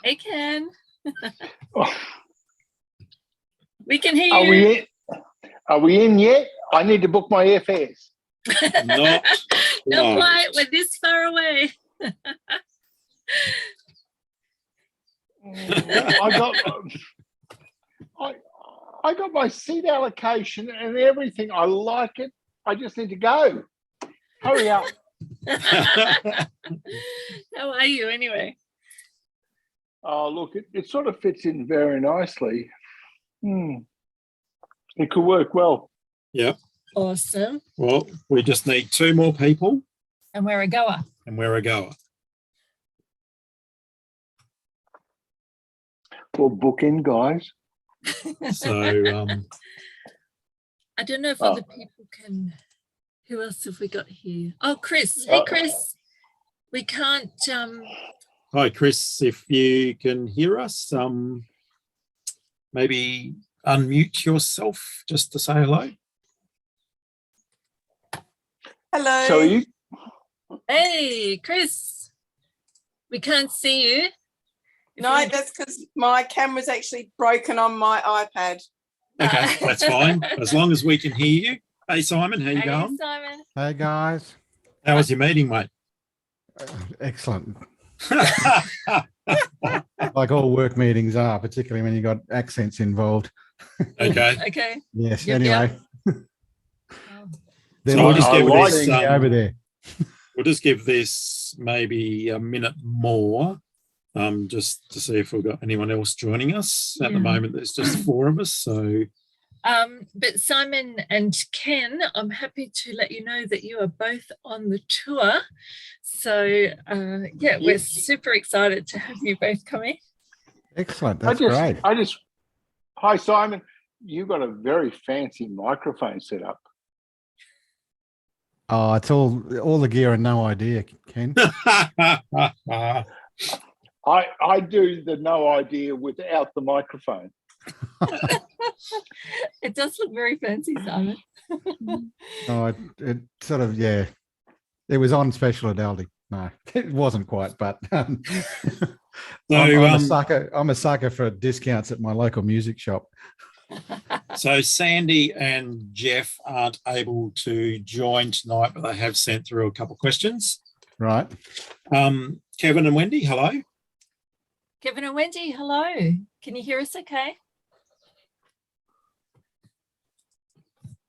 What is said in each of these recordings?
Hey, Ken. Oh, We can hear are you. we in? Are we in yet? I need to book my airfares. Not quite. We're this far away. I got my seat allocation and everything. I like it. I just need to go. Hurry up. How are you anyway? Oh, look, it sort of fits in very nicely. It could work well. Yep. Awesome. Well, we just need 2 more people. And we're a goer. Well, book in, guys. So, I don't know if other people can. Who else have we got here? Oh, Chris. Hey, Chris. We can't. Hi, Chris. If you can hear us, maybe unmute yourself just to say hello. Hello. So you. Hey, Chris. We can't see you. No, that's because my camera's actually broken on my iPad. Okay, that's fine. As long as we can hear you. Hey, Simon, how you going? Simon. Hey, guys. How was your meeting, mate? Excellent. Like all work meetings are, particularly when you've got accents involved. Okay. Yes, Yep, anyway. So we'll just give this, over there. We'll just give this maybe a minute more, just to see if we've got anyone else joining us. At the moment, there's just 4 of us. So, but Simon and Ken, I'm happy to let you know that you are both on the tour. So, we're super excited to have you both coming. Excellent. That's great. Hi, Simon. You've got a very fancy microphone set up. Oh, it's all the gear and no idea, Ken. I do the no idea without the microphone. It does look very fancy, Simon. Oh, it sort of, yeah. It was on special at Aldi. No, it wasn't quite, but I'm a sucker for discounts at my local music shop. So Sandy and Jeff aren't able to join tonight, but they have sent through a couple of questions. Right. Kevin and Wendy, hello. Kevin and Wendy, hello. Can you hear us okay?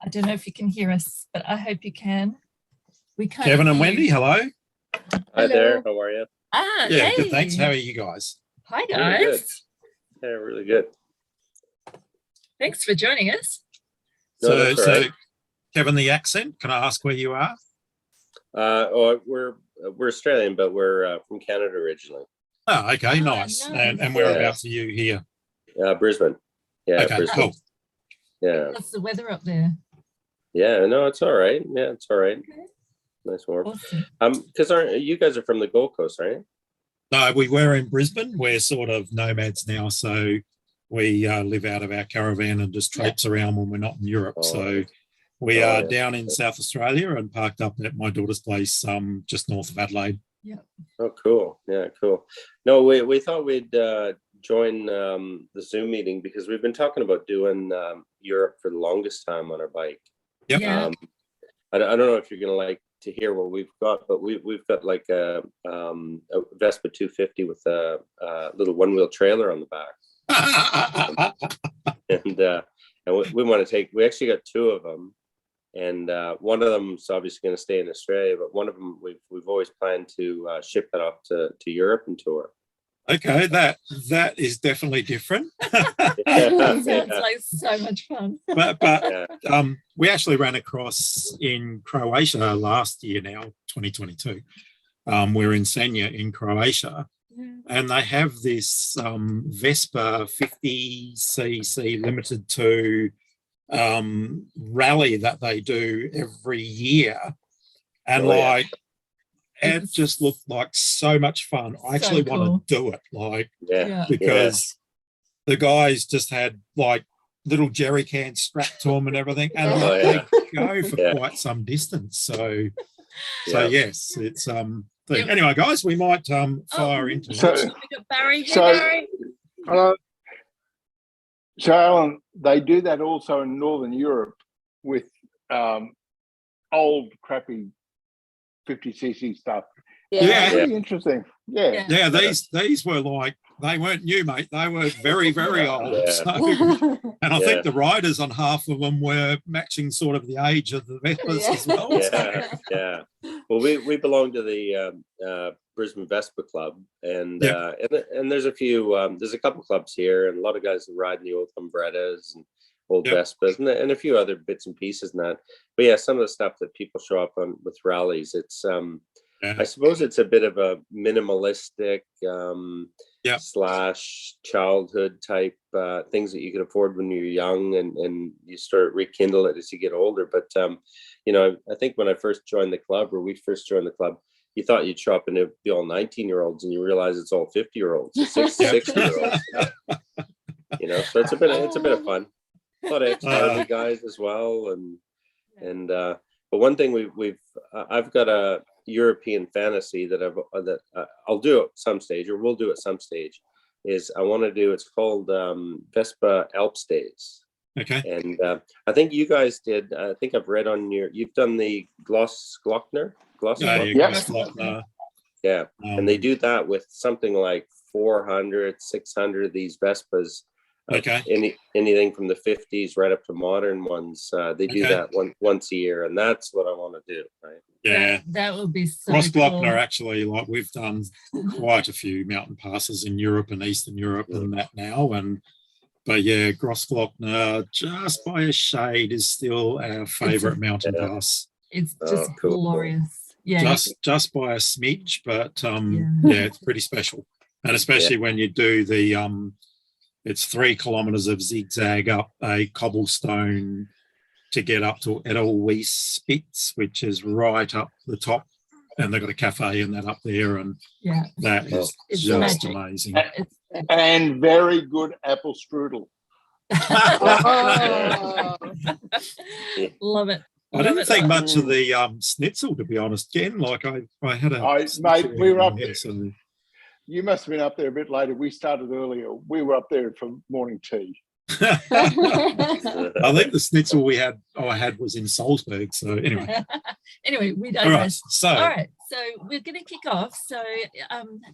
I don't know if you can hear us, but I hope you can. We can't. Kevin and Wendy, hello. Hi there. How are you? Yeah, hey. good, thanks. How are you guys? Hi, guys. Really good. Yeah, really good. Thanks for joining us. No, So Kevin, the accent, can I ask where you are? We're Australian, but we're from Canada originally. Oh, okay, nice. And whereabouts are you here? Brisbane. Yeah, okay, Brisbane. cool. Yeah. What's the weather up there? Yeah, no, it's all right. Yeah, it's all right. Okay. Nice warm. Awesome. Because you guys are from the Gold Coast, right? No, we were in Brisbane. We're sort of nomads now, so we live out of our caravan and just traipse around when we're not in Europe. So we are down in South Australia and parked up at my daughter's place just north of Adelaide. Yeah. Oh, cool. Yeah, cool. No, we thought we'd join the Zoom meeting because we've been talking about doing Europe for the longest time on our bike. Yep. Yeah. I don't know if you're going to like to hear what we've got, but we've got like a Vespa 250 with a little one-wheel trailer on the back. And we want to we actually got 2 of them, and one of them's obviously going to stay in Australia, but one of them we've always planned to ship that off to Europe and tour. Okay, that is definitely different. That sounds like so much fun. But we actually ran across in Croatia last year now, 2022. We're in Sanja in Croatia. And they have this Vespa 50cc limited to rally that they do every year. And it just looked like so much fun. I actually want to do it, because the guys just had like little jerry cans strapped to them and everything, and they go for quite some distance. So yes, it's thing. Anyway, guys, we might fire into So- it. We got Barry. Hey, So- Barry. So, Alan, they do that also in Northern Europe with old, crappy 50cc stuff. Yeah. Really interesting. Yeah. Yeah, these were like, they weren't new, mate. They were very, very old. Yeah. So, and I think the riders on half of them were matching sort of the age of the Vespas as well. Yeah. Well, we belong to the Brisbane Vespa Club, and there's a couple clubs here, and a lot of guys that ride in the old Umbrettas and old Vespas, and a few other bits and pieces and that. But yeah, some of the stuff that people show up on with rallies, it's I suppose it's a bit of a minimalistic / childhood type things that you can afford when you're young, and you start rekindle it as you get older. But I think when I first joined the club, or we first joined the club, you thought you'd show up and it'd be all 19-year-olds, and you realize it's all 50-year-olds, 60-year-olds. So it's a bit of fun. A lot of ex-army guys as well, and but one thing I've got a European fantasy that I'll do at some stage, or we'll do at some stage, is I want to do, it's called Vespa Alps Days. Okay. And I think you guys did, I think I've read on you've done the Glossglockner. Yeah. And they do that with something like 400, 600 of these Vespas. Okay. Anything from the 50s right up to modern ones. They do that once a year, and that's what I want to do. Right. Yeah. That would be so Grossglockner, cool. actually, like we've done quite a few mountain passes in Europe and Eastern Europe and that now. But yeah, Grossglockner, just by a shade, is still our favourite mountain pass. It's just glorious. Yeah. Just by a smidge, but it's pretty special. And especially when you do the it's 3 kilometres of zigzag up a cobblestone to get up to Edelweiss Spitz, which is right up the top, and they've got a cafe and that up there, and that is just amazing. And very good apple strudel. Love it. I didn't think much of the schnitzel, to be honest, Ken. Like I had a mate, we were up there. So. You must have been up there a bit later. We started earlier. We were up there for morning tea. I think the schnitzel I had was in Salzburg. So anyway. We digress. All right. So we're going to kick off. So,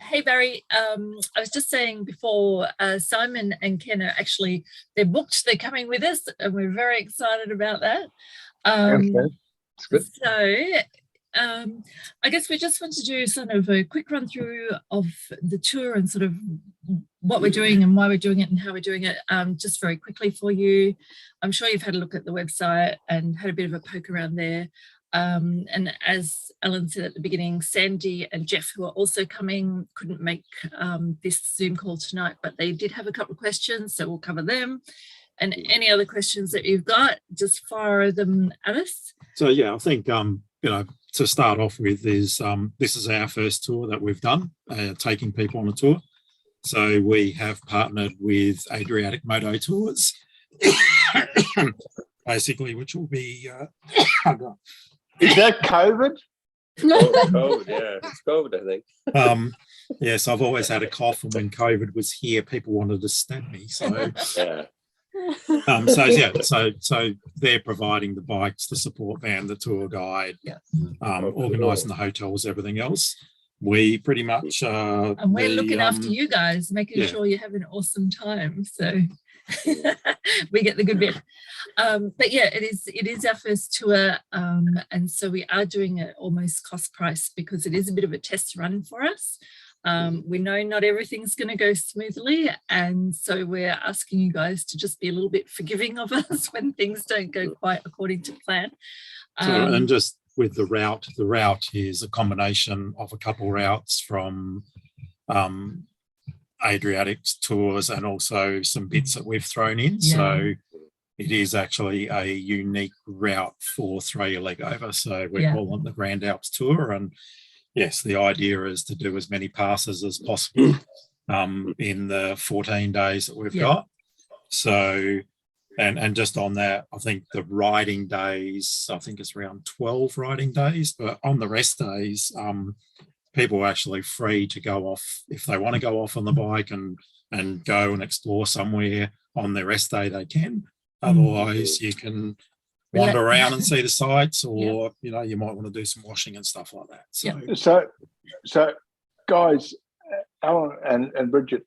hey, Barry, I was just saying before, Simon and Ken are actually, they're booked. They're coming with us, and we're very excited about that. That's good. So, I guess we just want to do sort of a quick run through of the tour and sort of what we're doing and why we're doing it and how we're doing it, just very quickly for you. I'm sure you've had a look at the website and had a bit of a poke around there. And as Ellen said at the beginning, Sandy and Jeff, who are also coming, couldn't make this Zoom call tonight, but they did have a couple of questions, so we'll cover them. And any other questions that you've got, just fire them at us. So yeah, I think to start off with is this is our first tour that we've done, taking people on a tour. So we have partnered with Adriatic Moto Tours, basically, which will be. Is that COVID? COVID, yeah, it's COVID, I think. Yes, I've always had a cough, and when COVID was here, people wanted to stab me. So yeah. So they're providing the bikes, the support van, the tour guide, organising the hotels, everything else. We pretty much and we're looking after you guys, making sure you have an awesome time. So we get the good bit. But yeah, it is our first tour, and so we are doing it almost cost price because it is a bit of a test run for us. We know not everything's going to go smoothly, and so we're asking you guys to just be a little bit forgiving of us when things don't go quite according to plan. And just with the route is a combination of a couple routes from Adriatic tours and also some bits that we've thrown in. Yeah. So it is actually a unique route for Throw Your Leg Over. So we're calling the Grand Alps Tour, and yes, the idea is to do as many passes as possible in the 14 days that we've got. So, and just on that, I think the riding days, I think it's around 12 riding days, but on the rest days, people are actually free to go off if they want to go off on the bike and go and explore somewhere on their rest day. They can. Otherwise, you can wander around and see the sights, or you know, you might want to do some washing and stuff like that. So guys, Alan and Bridget,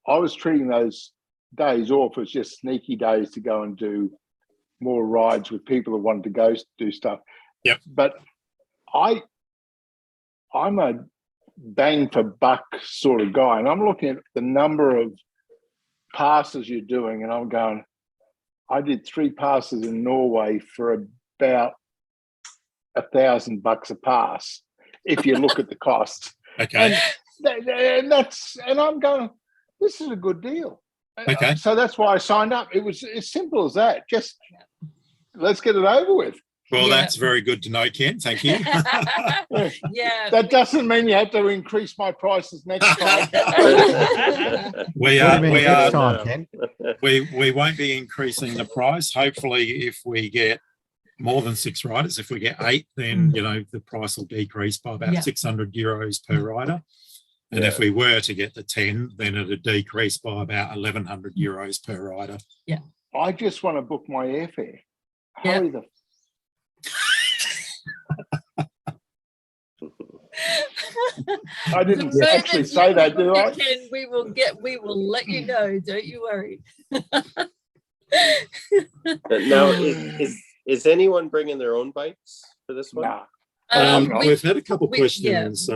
I was treating those days off as just sneaky days to go and do more rides with people who wanted to go do stuff. Yep. But I'm a bang for buck sort of guy, and I'm looking at the number of passes you're doing, and I'm going, I did 3 passes in Norway for about $1,000 a pass if you look at the cost. Okay. And I'm going, this is a good deal. Okay. So that's why I signed up. It was as simple as that. Just let's get it over with. Well, that's very good to know, Ken. Thank you. Yeah. That doesn't mean you have to increase my prices next time. we won't be increasing the price. Hopefully, if we get more than 6 riders, if we get 8, then you know the price will decrease by about 600 euros per rider. And if we were to get the 10, then it would decrease by about 1,100 euros per rider. Yeah. I just want to book my airfare. Hurry the. I didn't actually say that, did I? Ken, we will let you know. Don't you worry. Now, is anyone bringing their own bikes for this one? Nah. We've had a couple of questions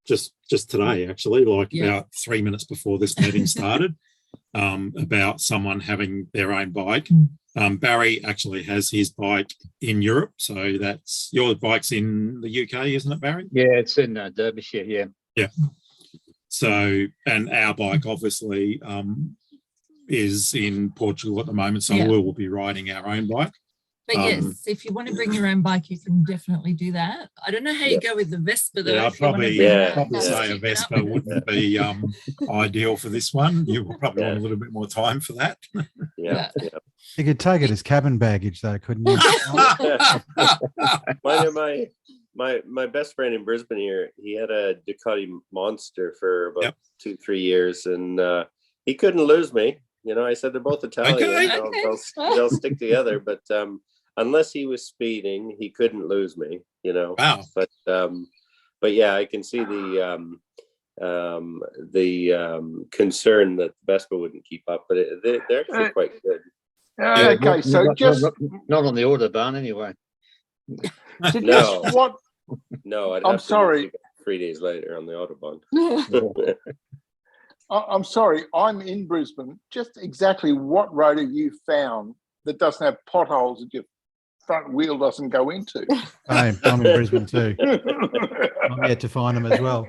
just today, actually, about 3 minutes before this meeting started, about someone having their own bike. Barry actually has his bike in Europe, so that's your bike's in the UK, isn't it, Barry? Yeah, it's in Derbyshire. Yeah. So, and our bike obviously is in Portugal at the moment, so we will be riding our own bike. But yes, if you want to bring your own bike, you can definitely do that. I don't know how you go with the Vespa, though. I'd probably say a Vespa wouldn't be ideal for this one. You will probably want a little bit more time for that. Yeah. You could take it as cabin baggage, though, couldn't you? My best friend in Brisbane here, he had a Ducati Monster for about 2-3 years, and he couldn't lose me. You know, I said they're both Italian. They'll stick together, but unless he was speeding, he couldn't lose me. You know. Wow. But yeah, I can see the concern that Vespa wouldn't keep up, but they're actually quite good. Okay, so not on the Autobahn anyway. No, I'm sorry. 3 days later on the Autobahn. I'm sorry, I'm in Brisbane. Just exactly what road have you found that doesn't have potholes that your front wheel doesn't go into? I'm in Brisbane too. I'm yet to find them as well.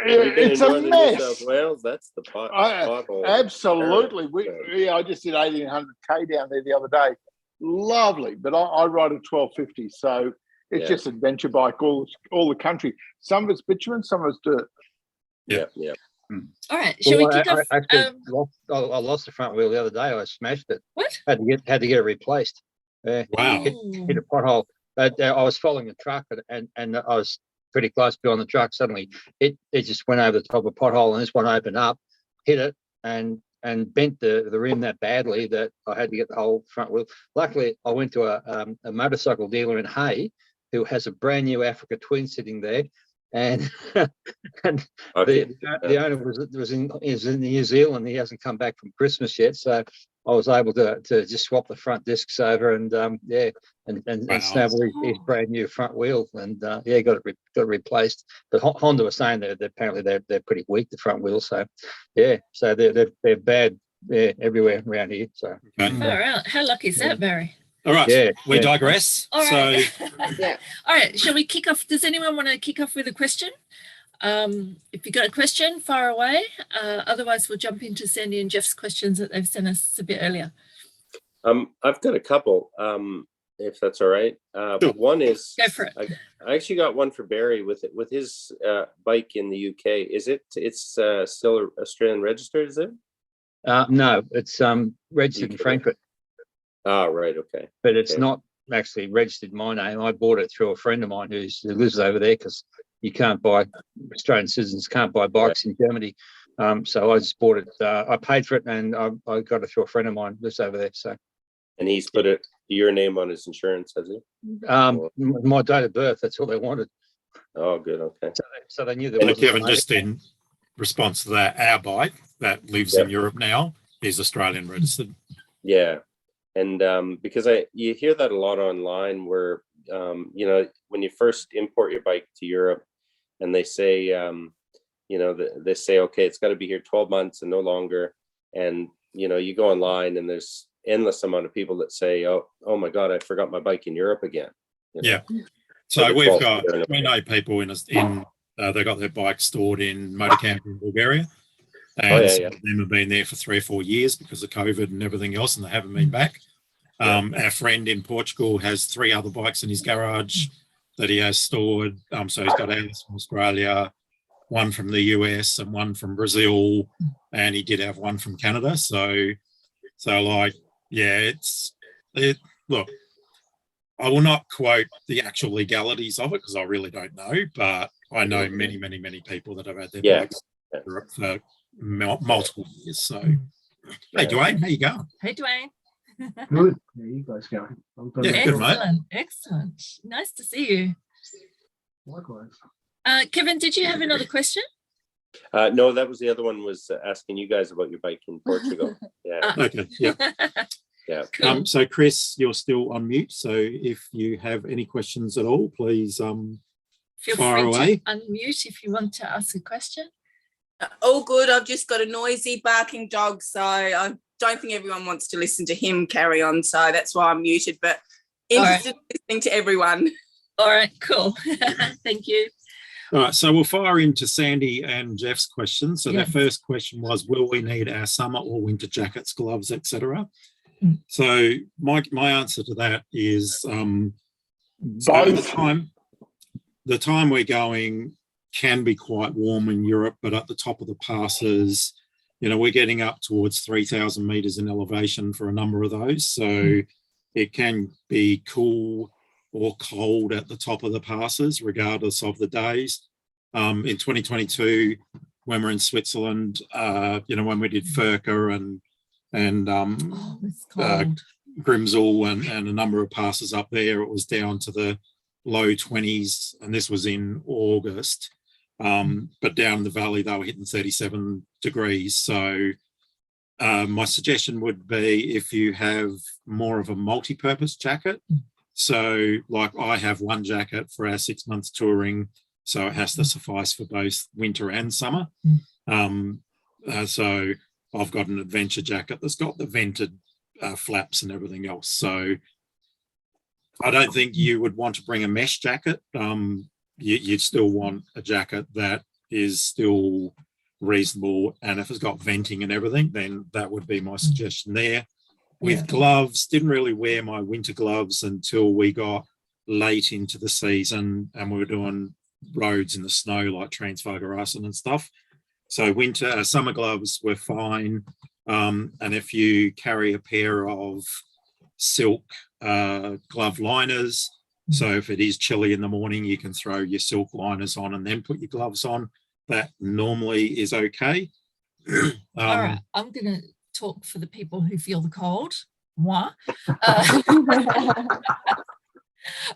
It's a mess. New South Wales, that's the pothole. Absolutely. I just did 1,800k down there the other day. Lovely, but I ride a 1250, so it's just adventure bike all the country. Some of it's bitumen, some of it's dirt. Yeah. All right. Shall we kick off? I lost the front wheel the other day. I smashed it. What? Had to get it replaced. Wow. Hit a pothole. I was following a truck and I was pretty close behind the truck. Suddenly it just went over the top of a pothole, and this one opened up, hit it, and bent the rim that badly that I had to get the whole front wheel. Luckily, I went to a motorcycle dealer in Hay who has a brand new Africa Twin sitting there. And the owner is in New Zealand. He hasn't come back from Christmas yet, so I was able to just swap the front discs over and snavel his brand new front wheel, and got it replaced. But Honda was saying that apparently they're pretty weak, the front wheels. So so they're bad everywhere around here. So how lucky is that, Barry? All right, we digress. All right. So, all right, shall we kick off? Does anyone want to kick off with a question? If you've got a question, fire away. Otherwise, we'll jump into Sandy and Jeff's questions that they've sent us a bit earlier. I've got a couple, if that's all right. Sure. One is, go for it. I actually got one for Barry with his bike in the UK. It's still Australian registered, is it? No, it's registered in Frankfurt. Oh, right. Okay. But it's not actually registered in my name. I bought it through a friend of mine who lives over there because you can't buy, Australian citizens can't buy bikes in Germany. So I just bought it. I paid for it, and I got it through a friend of mine who lives over there. So, and he's put your name on his insurance, has he? My date of birth. That's all they wanted. Oh, good. Okay. So they knew there was. Kevin, just in response to that, our bike that lives in Europe now is Australian registered. Yeah, and because you hear that a lot online, where you know, when you first import your bike to Europe, and they say you know, they say, okay, it's got to be here 12 months and no longer, and you know, you go online and there's endless amount of people that say, oh my God, I forgot my bike in Europe again. You know? Yeah. So we know people they got their bike stored in motor camp in Bulgaria, and some of them have been there for 3 or 4 years because of COVID and everything else, and they haven't been back. Our friend in Portugal has 3 other bikes in his garage that he has stored. So he's got ours from Australia, one from the US, and one from Brazil, and he did have one from Canada. So like, yeah, look, I will not quote the actual legalities of it because I really don't know, but I know many, many, many people that have had their bikes for multiple years. So, hey, Dwayne, how you going? Hey, Dwayne. Good. How are you guys going? Yeah, good, mate. Excellent. Nice to see you. Likewise. Kevin, did you have another question? No, that was the other one, was asking you guys about your bike in Portugal. Yeah. Okay. Yeah. Yeah. Cool. So Chris, you're still on mute. So if you have any questions at all, please feel fire free away. to unmute if you want to ask a question. All good. I've just got a noisy barking dog, so I don't think everyone wants to listen to him carry on. So that's why I'm muted, but interested in listening to everyone. All right, cool. Thank you. All right, so we'll fire into Sandy and Jeff's questions. So their first question was, will we need our summer or winter jackets, gloves, etc.? So my answer to that is so the time we're going can be quite warm in Europe, but at the top of the passes, you know, we're getting up towards 3,000 meters in elevation for a number of those. So it can be cool or cold at the top of the passes, regardless of the days. In 2022, when we're in Switzerland, you know, when we did Furka and Grimsel and a number of passes up there, it was down to the low 20s, and this was in August. But down in the valley, they were hitting 37 degrees. So my suggestion would be, if you have more of a multi-purpose jacket, so like I have one jacket for our 6 months touring, so it has to suffice for both winter and summer. So I've got an adventure jacket that's got the vented flaps and everything else. So I don't think you would want to bring a mesh jacket. You'd still want a jacket that is still reasonable, and if it's got venting and everything, then that would be my suggestion there. With gloves, didn't really wear my winter gloves until we got late into the season and we were doing roads in the snow like Transfagarasen and stuff. So summer gloves were fine. And if you carry a pair of silk glove liners, so if it is chilly in the morning, you can throw your silk liners on and then put your gloves on. That normally is okay. All right, I'm going to talk for the people who feel the cold. Moi.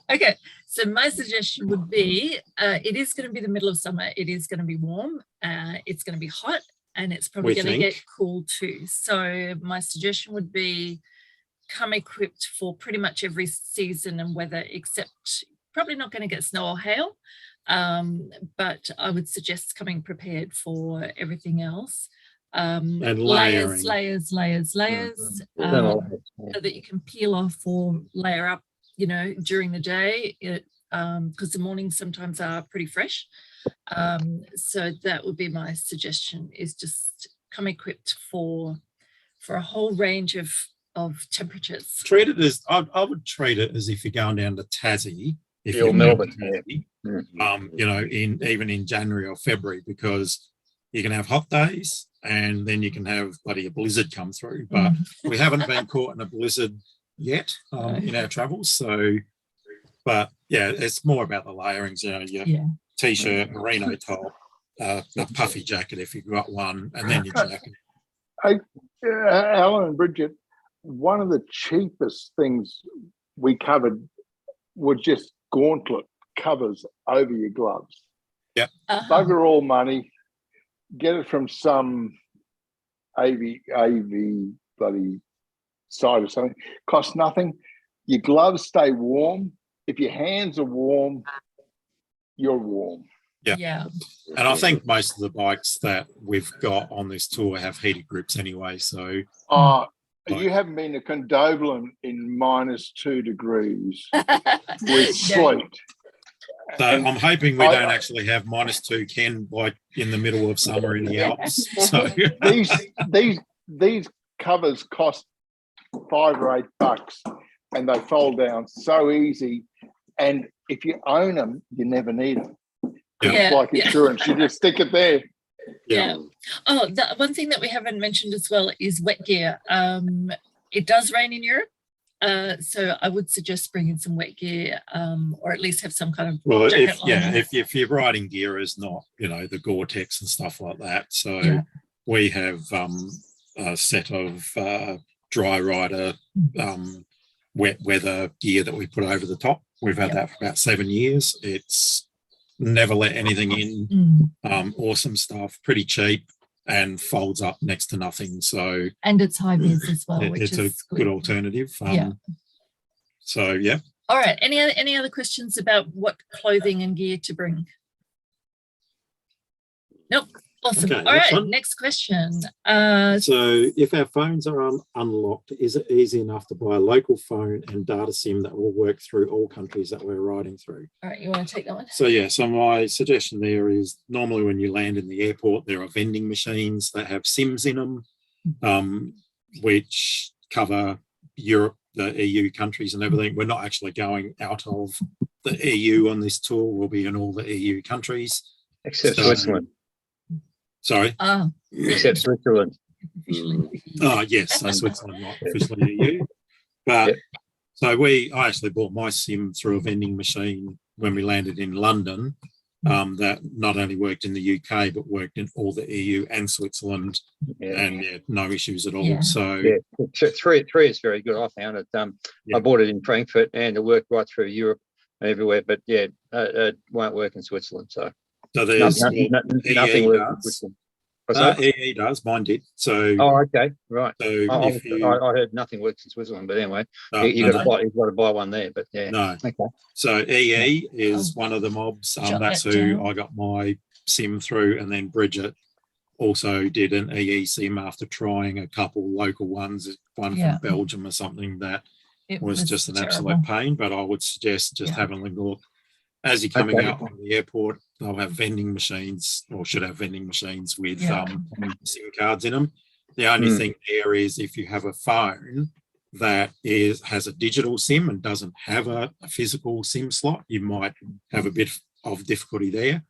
Okay, so my suggestion would be, it is going to be the middle of summer. It is going to be warm. It's going to be hot, and it's probably going to get cool too. So my suggestion would be, come equipped for pretty much every season and weather, except probably not going to get snow or hail. But I would suggest coming prepared for everything else. And layers, so that you can peel off or layer up, you know, during the day, because the mornings sometimes are pretty fresh. So that would be my suggestion, is just come equipped for a whole range of temperatures. Treat it as, I would treat it as if you're going down to Tassie, if you're Melbourne, Tassie, you know, even in January or February, because you can have hot days and then you can have bloody a blizzard come through. But we haven't been caught in a blizzard yet in our travels. So, but yeah, it's more about the layerings. You know, t-shirt, merino top, a puffy jacket if you've got one, and then your jacket. Hey, Alan and Bridget, one of the cheapest things we covered were just gauntlet covers over your gloves. Yep. Bugger all money. Get it from some AV bloody site or something. Costs nothing. Your gloves stay warm. If your hands are warm, you're warm. Yeah. And I think most of the bikes that we've got on this tour have heated grips anyway. So you haven't been to Condobolin in -2 degrees with sleet. So I'm hoping we don't actually have -2, Ken, like in the middle of summer in the Alps. So these covers cost $5 or $8, and they fold down so easy. And if you own them, you never need them. It's like insurance; you just stick it there. Yeah. Oh, the one thing that we haven't mentioned as well is wet gear. It does rain in Europe. So I would suggest bringing some wet gear, or at least have some kind of jacket on. If your riding gear is not, the Gore-Tex and stuff like that. So we have a set of dry rider wet weather gear that we put over the top. We've had that for about 7 years. It's never let anything in. Awesome stuff, pretty cheap, and folds up next to nothing. So and it's high vis as well, which it's is a good alternative. So yeah. All right. Any other questions about what clothing and gear to bring? Nope. Awesome. Okay, all right. Next question. So if our phones are unlocked, is it easy enough to buy a local phone and data SIM that will work through all countries that we're riding through? All right. You want to take that one? So my suggestion there is normally when you land in the airport, there are vending machines that have SIMs in them, which cover Europe, the EU countries and everything. We're not actually going out of the EU on this tour. We'll be in all the EU countries. Except Switzerland. Sorry? Except Switzerland. Oh, yes. So Switzerland, not officially EU. But so I actually bought my SIM through a vending machine when we landed in London, that not only worked in the UK, but worked in all the EU and Switzerland, and no issues at all. So three is very good. I found it. I bought it in Frankfurt and it worked right through Europe and everywhere, but it won't work in Switzerland. So there's nothing works. EE does, mine did. So okay, right. So I heard nothing works in Switzerland, but anyway, you've got to buy one there. But okay. So EE is one of the mobs. That's who I got my SIM through, and then Bridget also did an EE SIM after trying a couple local ones, one from Belgium or something that was just an absolute pain. But I would suggest just having a look. As you're coming out from the airport, they'll have vending machines, or should have vending machines with SIM cards in them. The only thing there is if you have a phone that has a digital SIM and doesn't have a physical SIM slot, you might have a bit of difficulty there.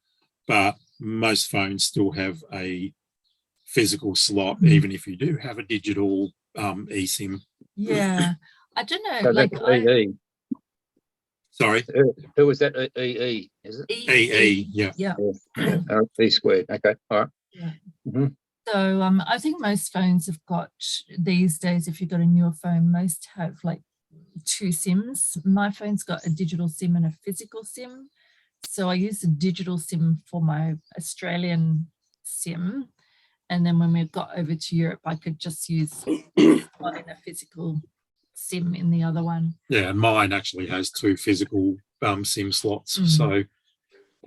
But most phones still have a physical slot, even if you do have a digital eSIM. Yeah, I don't know. Sorry. Who was that? EE, is it? EE, yeah. E squared. Okay. All right. Yeah. So I think most phones have got these days, if you've got a newer phone, most have like 2 SIMs. My phone's got a digital SIM and a physical SIM. So I use the digital SIM for my Australian SIM. And then when we got over to Europe, I could just use one in a physical SIM in the other one. Yeah, and mine actually has 2 physical SIM slots. So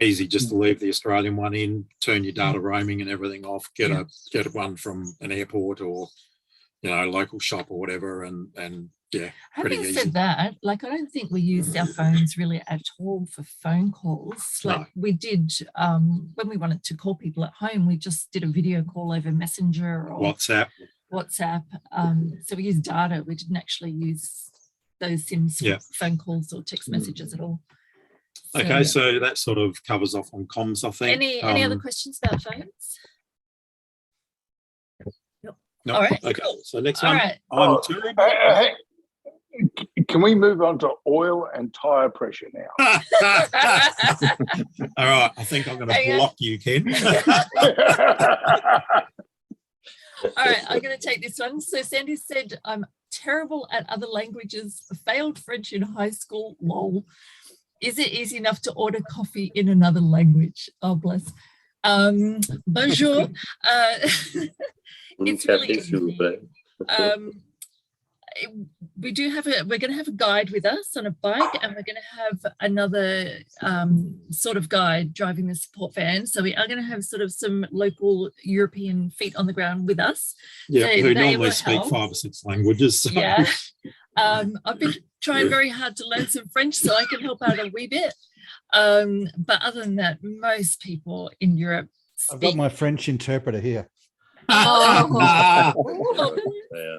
easy just to leave the Australian one in, turn your data roaming and everything off, get one from an airport or local shop or whatever, and pretty Having easy. said that, I don't think we used our phones really at all for phone calls. We did when we wanted to call people at home, we just did a video call over Messenger or WhatsApp. So we used data. We didn't actually use those SIMs for phone calls or text messages at all. Okay, so that sort of covers off on comms, I think. Any other questions about phones? No. All right. Okay, so next All one. right. Can we move on to oil and tire pressure now? All right, I think I'm going to block you, Ken. All right, I'm going to take this one. So Sandy said, I'm terrible at other languages, failed French in high school, lol. Is it easy enough to order coffee in another language? Oh, bless. Bonjour. It's really easy. We do have we're going to have a guide with us on a bike, and we're going to have another sort of guide driving the support van. So we are going to have sort of some local European feet on the ground with us. Yeah, so who normally speak 5 or 6 languages. So. Yeah. I've been trying very hard to learn some French so I can help out a wee bit. But other than that, most people in Europe speak. I've got my French interpreter here. Oh. Yeah.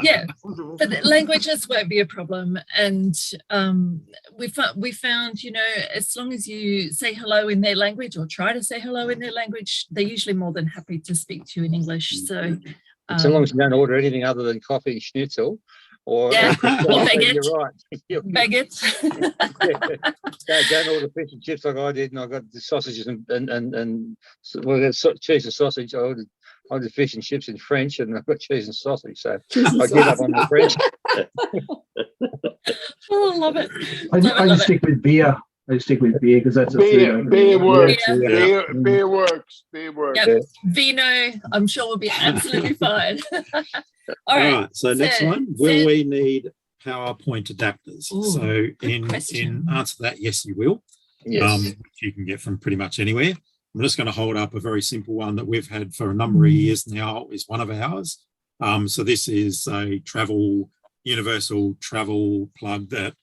Yeah, but the languages won't be a problem, and we found, you know, as long as you say hello in their language or try to say hello in their language, they're usually more than happy to speak to you in English. So so long as you don't order anything other than coffee, schnitzel, or yeah, or baguette. You're right. Baguette. Don't order fish and chips like I did, and I got the sausages and cheese and sausage. I ordered fish and chips in French, and I've got cheese and sausage. So I give up on the French. Oh, I love it. I just stick with beer. I stick with beer because that's a beer. Beer works. Yeah. Beer works. Beer works. Yep. Vino, I'm sure will be absolutely fine. All right. So next one, will we need PowerPoint adapters? Ooh, so in answer to that, yes, you will. Yes. Which you can get from pretty much anywhere. I'm just going to hold up a very simple one that we've had for a number of years now, is one of ours. So this is a universal travel plug that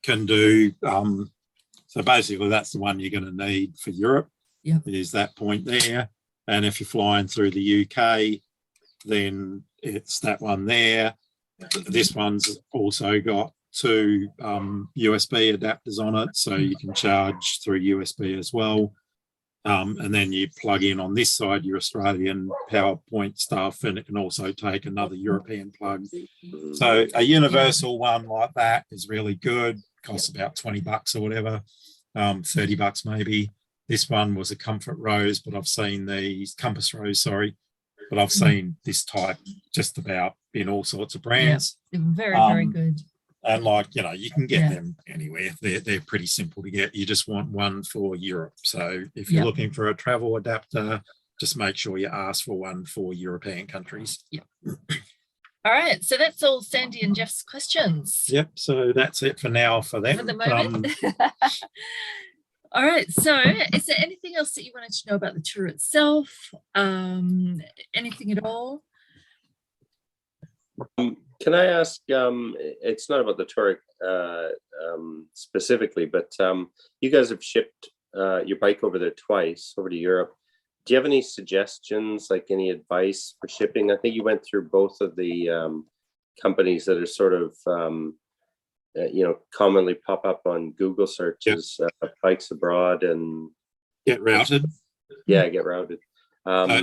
can do, so basically that's the one you're going to need for Europe. Yeah. Is that point there. And if you're flying through the UK, then it's that one there. This one's also got 2 USB adapters on it, so you can charge through USB as well. And then you plug in on this side your Australian PowerPoint stuff, and it can also take another European plug. So a universal one like that is really good. Costs about $20 or whatever, $30 maybe. This one was a Comfort Rose, but I've seen these Compass Rose, sorry, but I've seen this type just about in all sorts of brands. Yeah, very good. And like, you know, you can get them anywhere. They're pretty simple to get. You just want one for Europe. So if you're looking for a travel adapter, just make sure you ask for one for European countries. Yeah. All right. So that's all Sandy and Jeff's questions. Yep. So that's it for now for them. For the moment. All right. So is there anything else that you wanted to know about the tour itself? Anything at all? Can I ask, it's not about the tour specifically, but you guys have shipped your bike over there twice, over to Europe. Do you have any suggestions, like any advice for shipping? I think you went through both of the companies that are sort of, commonly pop up on Google searches, bikes abroad and... Get Routed. Yeah, Get Routed.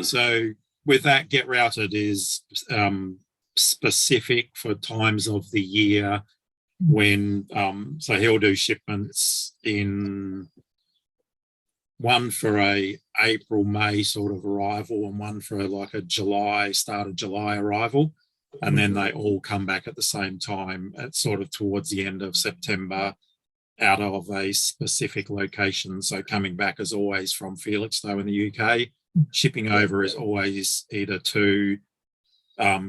So with that, Get Routed is... specific for times of the year when so he'll do shipments in one for a April, May sort of arrival and one for like a start of July arrival, and then they all come back at the same time at sort of towards the end of September out of a specific location. So coming back is always from Felixstowe in the UK. Shipping over is always either to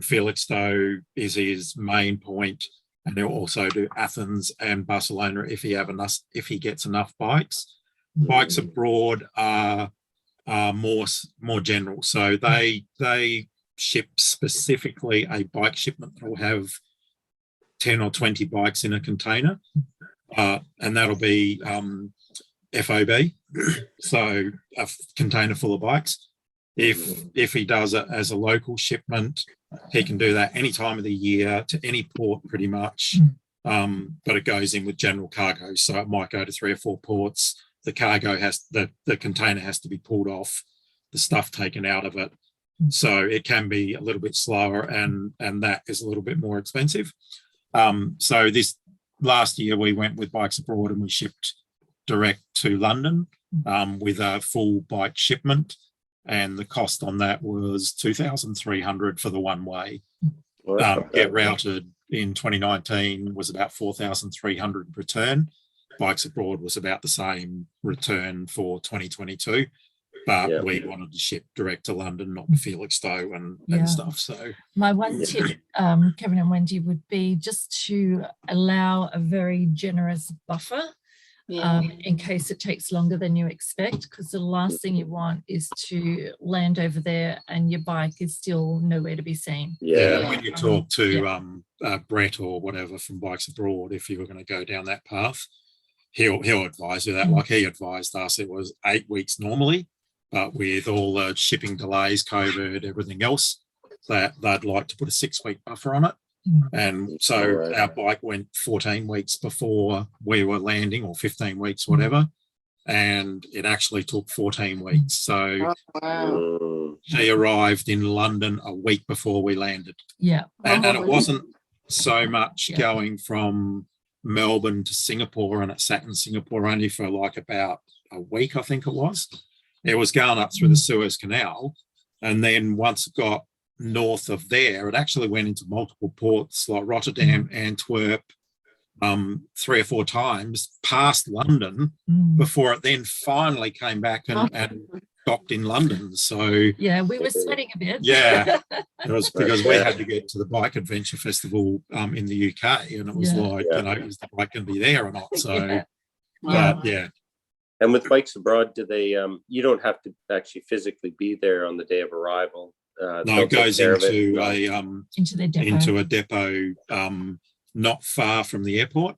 Felixstowe is his main point, and he'll also do Athens and Barcelona if he gets enough bikes. Bikes abroad are more general, so they ship specifically a bike shipment that will have 10 or 20 bikes in a container, and that'll be FOB, so a container full of bikes. If he does it as a local shipment, he can do that any time of the year to any port pretty much, but it goes in with general cargo. So it might go to 3 or 4 ports. The cargo the container has to be pulled off, the stuff taken out of it, So it can be a little bit slower, and that is a little bit more expensive. So this last year we went with Bikes Abroad and we shipped direct to London with a full bike shipment, and the cost on that was 2,300 for the one way. Get routed in 2019 was about 4,300 return. Bikes Abroad was about the same return for 2022. But we wanted to ship direct to London, not to Felixstowe and stuff. So my one tip, Kevin and Wendy, would be just to allow a very generous buffer in case it takes longer than you expect, because the last thing you want is to land over there and your bike is still nowhere to be seen. When you talk to Brett or whatever from Bikes Abroad, if you were going to go down that path, he'll advise you that. Like he advised us, it was 8 weeks normally. But with all the shipping delays, COVID, everything else, that they'd like to put a 6-week buffer on it. And so our bike went 14 weeks before we were landing, or 15 weeks, whatever. And it actually took 14 weeks. So she arrived in London a week before we landed. And it wasn't so much going from Melbourne to Singapore, and it sat in Singapore only for like about a week, I think it was. It was going up through the Suez Canal, and then once it got north of there, it actually went into multiple ports like Rotterdam, Antwerp, 3 or 4 times past London before it then finally came back and docked in London. So we were sweating a bit. It was because we had to get to the Bike Adventure Festival in the UK, and it was like, you know, is the bike going to be there or not? So And with Bikes Abroad, do they? You don't have to actually physically be there on the day of arrival. No, it goes into a depot not far from the airport.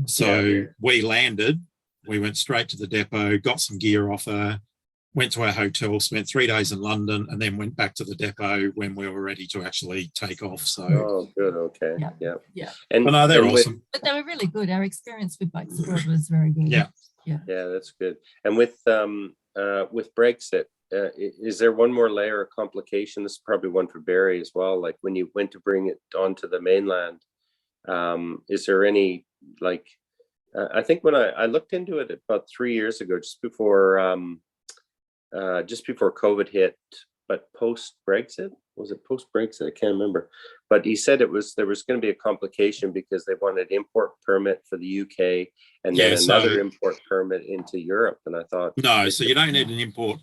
So we landed, we went straight to the depot, got some gear off her, went to our hotel, spent 3 days in London, and then went back to the depot when we were ready to actually take off. So good, okay, And no, they're awesome. But they were really good. Our experience with Bikes Abroad was very good. Yeah, that's good. And with Brexit, is there one more layer of complication? This is probably one for Barry as well. Like when you went to bring it onto the mainland, is there any like? I think when I looked into it about 3 years ago, just before COVID hit, but post Brexit, was it post Brexit? I can't remember. But he said there was going to be a complication because they wanted import permit for the UK and then another import permit into Europe. And I thought, no, so you don't need an import.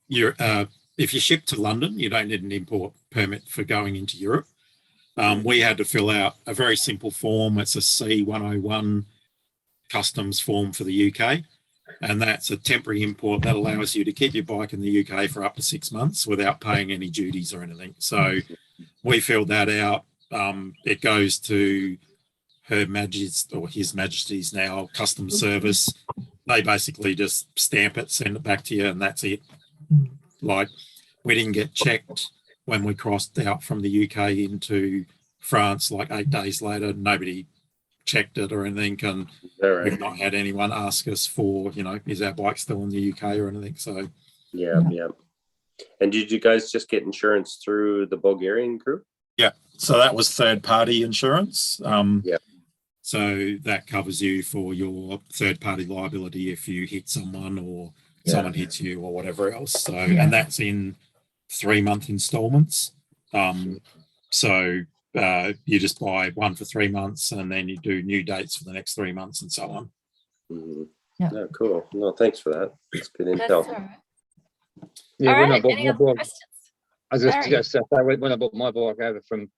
If you ship to London, you don't need an import permit for going into Europe. We had to fill out a very simple form. It's a C101 customs form for the UK. And that's a temporary import that allows you to keep your bike in the UK for up to 6 months without paying any duties or anything. So we filled that out. It goes to Her Majesty's, or His Majesty's now, Customs Service. They basically just stamp it, send it back to you, and that's it. Like, we didn't get checked when we crossed out from the UK into France, like 8 days later. Nobody checked it or anything, and we've not had anyone ask us for, you know, is our bike still in the UK or anything. So And did you guys just get insurance through the Bulgarian group? So that was third-party insurance. So that covers you for your third-party liability if you hit someone or someone hits you or whatever else. So and that's in 3-month installments. So you just buy one for 3 months, and then you do new dates for the next 3 months and so on. Oh, cool. No, thanks for that. That's good intel. When I bought my bike, I was just going to say, when I bought my bike over from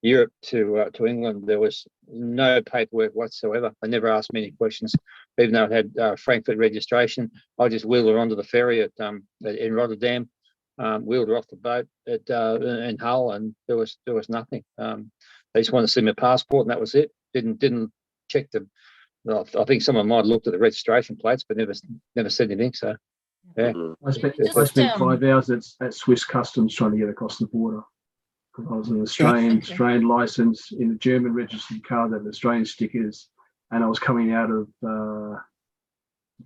Europe to England, there was no paperwork whatsoever. I never asked me any questions, even though it had Frankfurt registration. I just wheeled her onto the ferry in Rotterdam. Wheeled her off the boat in Hull, and there was nothing. They just wanted to see my passport, and that was it. Didn't check them. I think someone might have looked at the registration plates, but never said anything. So I spent 5 hours at Swiss Customs trying to get across the border. I was an Australian license in a German registered car that had Australian stickers, and I was coming out of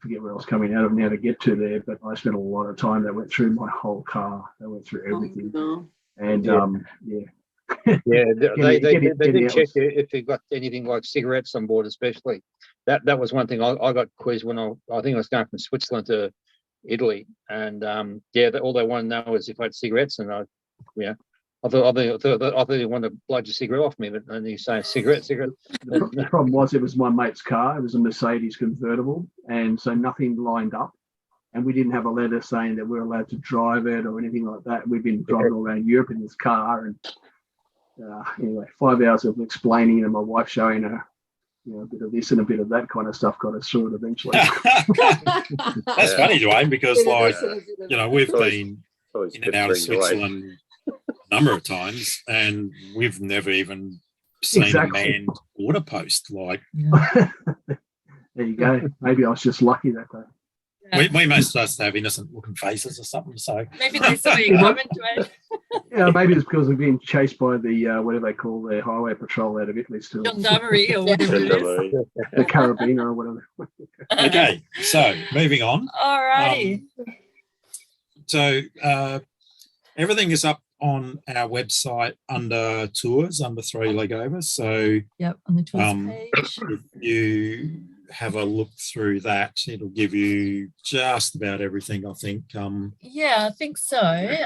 forget where I was coming out of now to get to there, but I spent a lot of time. They went through my whole car. They went through everything. Oh, And Yeah, they did check was, if you got anything like cigarettes on board, especially. That was one thing I got quizzed when I think I was going from Switzerland to Italy, and all they want to know is if I had cigarettes, and I thought they wanted to blow your cigarette off me, but then you say cigarette. The problem was it was my mate's car. It was a Mercedes convertible, and so nothing lined up. And we didn't have a letter saying that we're allowed to drive it or anything like that. We've been driving all around Europe in this car, and anyway, 5 hours of explaining and my wife showing her, a bit of this and a bit of that kind of stuff got us through it eventually. That's funny, Dwayne, because we've been in and out of Switzerland a number of times, and we've never even seen a manned border post. There you go. Maybe I was just lucky that day. We must just have innocent looking faces or something. So maybe they saw you coming to it. Yeah, maybe it's because we've been chased by the whatever they call the highway patrol out of Italy still. Gendarmerie or whatever it is. The Carabiner or whatever. Okay, so moving on. All righty. So everything is up on our website under tours, under 3 Leg Over. So on the tours page. If you have a look through that, it'll give you just about everything, I think. I think so.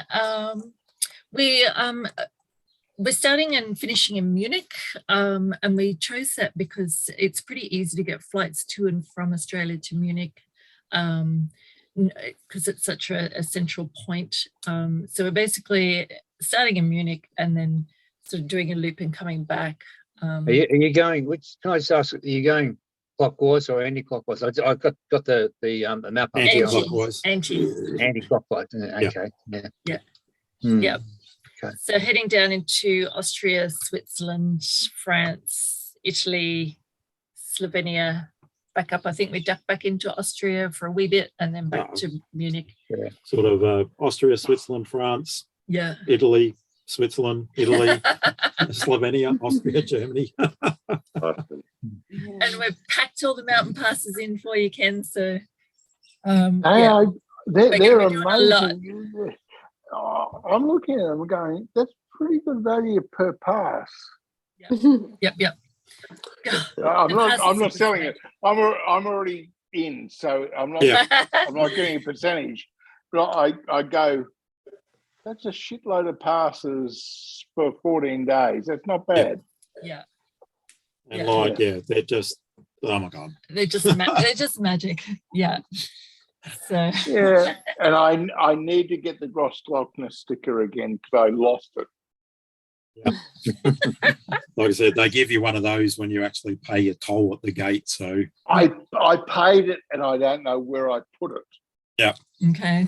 We're starting and finishing in Munich, and we chose that because it's pretty easy to get flights to and from Australia to Munich, because it's such a central point. So we're basically starting in Munich and then sort of doing a loop and coming back. Are you going? Can I just ask? Are you going clockwise or anti-clockwise? I got the map. Anti-clockwise. Anti-clockwise. Okay. Yeah. Mm. Yeah. Okay. So heading down into Austria, Switzerland, France, Italy, Slovenia, back up. I think we ducked back into Austria for a wee bit and then back to Munich. Yeah. Sort of Austria, Switzerland, France, Italy, Switzerland, Italy, Slovenia, Austria, Germany. And we've packed all the mountain passes in for you, Ken. So they're amazing. I'm looking at them going, that's pretty good value per pass. Yep. I'm not selling it. I'm already in, so I'm not getting a percentage. But I go, that's a shitload of passes for 14 days. That's not bad. Yeah. And they're just, oh my God. They're just magic. Yeah. So and I need to get the Grossglockner sticker again because I lost it. Yeah. Like I said, they give you one of those when you actually pay your toll at the gate. So I paid it and I don't know where I put it. Yeah. Okay.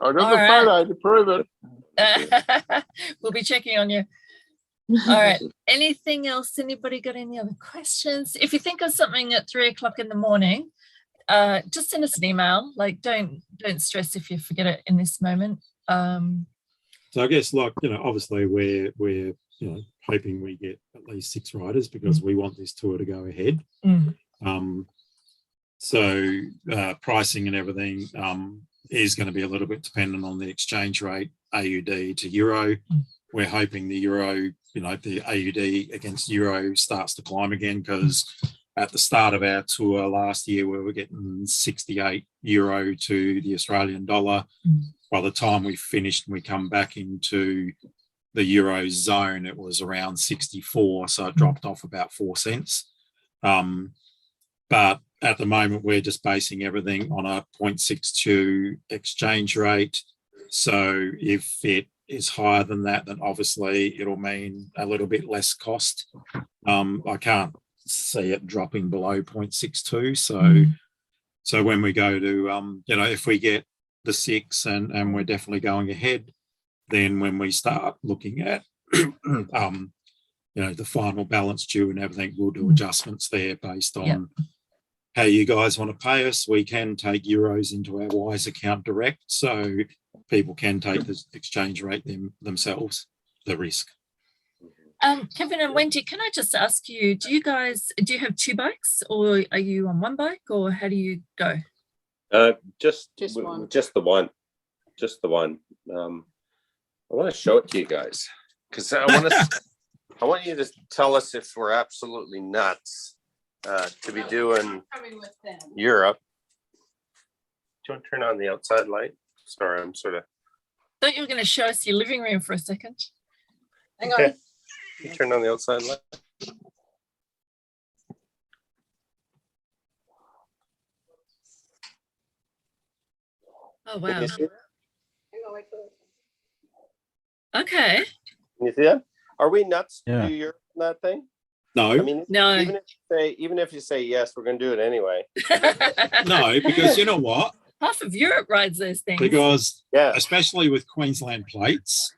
I got the photo to prove it. We'll be checking on you. All right. Anything else? Anybody got any other questions? If you think of something at 3 o'clock in the morning, just send us an email. Like, don't stress if you forget it in this moment. So I guess, obviously we're hoping we get at least 6 riders because we want this tour to go ahead. So pricing and everything is going to be a little bit dependent on the exchange rate, AUD to euro. We're hoping the euro, the AUD against euro starts to climb again, because at the start of our tour last year, we were getting 68 euro to the Australian dollar. By the time we finished and we come back into the euro zone, it was around 64, so it dropped off about 4 cents. But at the moment, we're just basing everything on a 0.62 exchange rate. So if it is higher than that, then obviously it'll mean a little bit less cost. I can't see it dropping below 0.62. So when we go to, if we get the 6 and we're definitely going ahead, then when we start looking at, the final balance due and everything, we'll do adjustments there based on how you guys want to pay us. We can take euros into our Wise account direct, so people can take the exchange rate themselves, the risk. Kevin and Wendy, can I just ask you, do you have 2 bikes, or are you on 1 bike, or how do you go? Just Just one. Just the one. Just the one. I want to show it to you guys because I want you to tell us if we're absolutely nuts to be doing Europe. Do you want to turn on the outside light? Sorry, I'm sort of. Thought you were going to show us your living room for a second. Hang Okay. on. You turn on the outside light. Oh, Can wow. you see that? Okay. Can you see that? Are we nuts to Yeah. do Europe in that thing? No, I mean, No. even if you say yes, we're going to do it anyway. no, because you know what? Half of Europe rides those things. Because Yeah. especially with Queensland plates,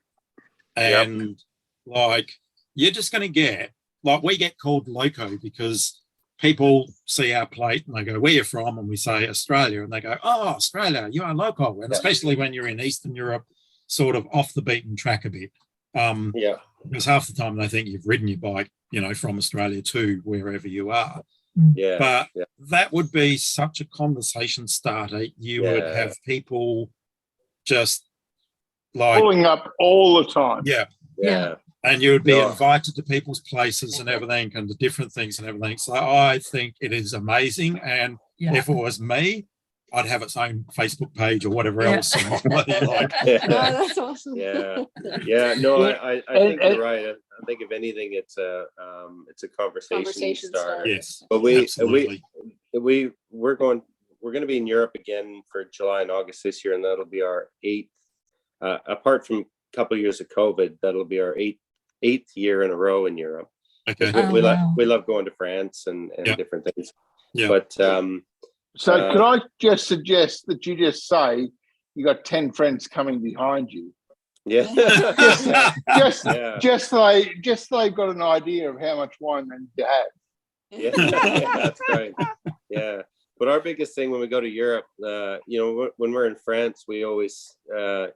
and like you're just going to get, like, we get called loco because people see our plate and they go, where you from? And we say Australia, and they go, oh, Australia, you are loco. And especially when you're in Eastern Europe, sort of off the beaten track a bit. Yeah. Because half the time they think you've ridden your bike, you know, from Australia to wherever you are. Yeah. But that would be such a conversation starter. You would have people just like Pulling up all the time. Yeah. and you would be invited to people's places and everything, and the different things and everything. So I think it is amazing. And if it was me, I'd have its own Facebook page or whatever else. And like, that's awesome. Yeah. No, I think you're right. I think if anything, it's a conversation starter. yes, But absolutely. we're going to be in Europe again for July and August this year, and that'll be our 8th. Apart from a couple of years of COVID, that'll be our eighth year in a row in Europe. Okay. We love going to France and different things. Yeah. But So could I just suggest that you just say you got 10 friends coming behind you? yeah. Just so they've got an idea of how much wine they need to have. Yeah, that's right. Yeah. But our biggest thing when we go to Europe, when we're in France, we always,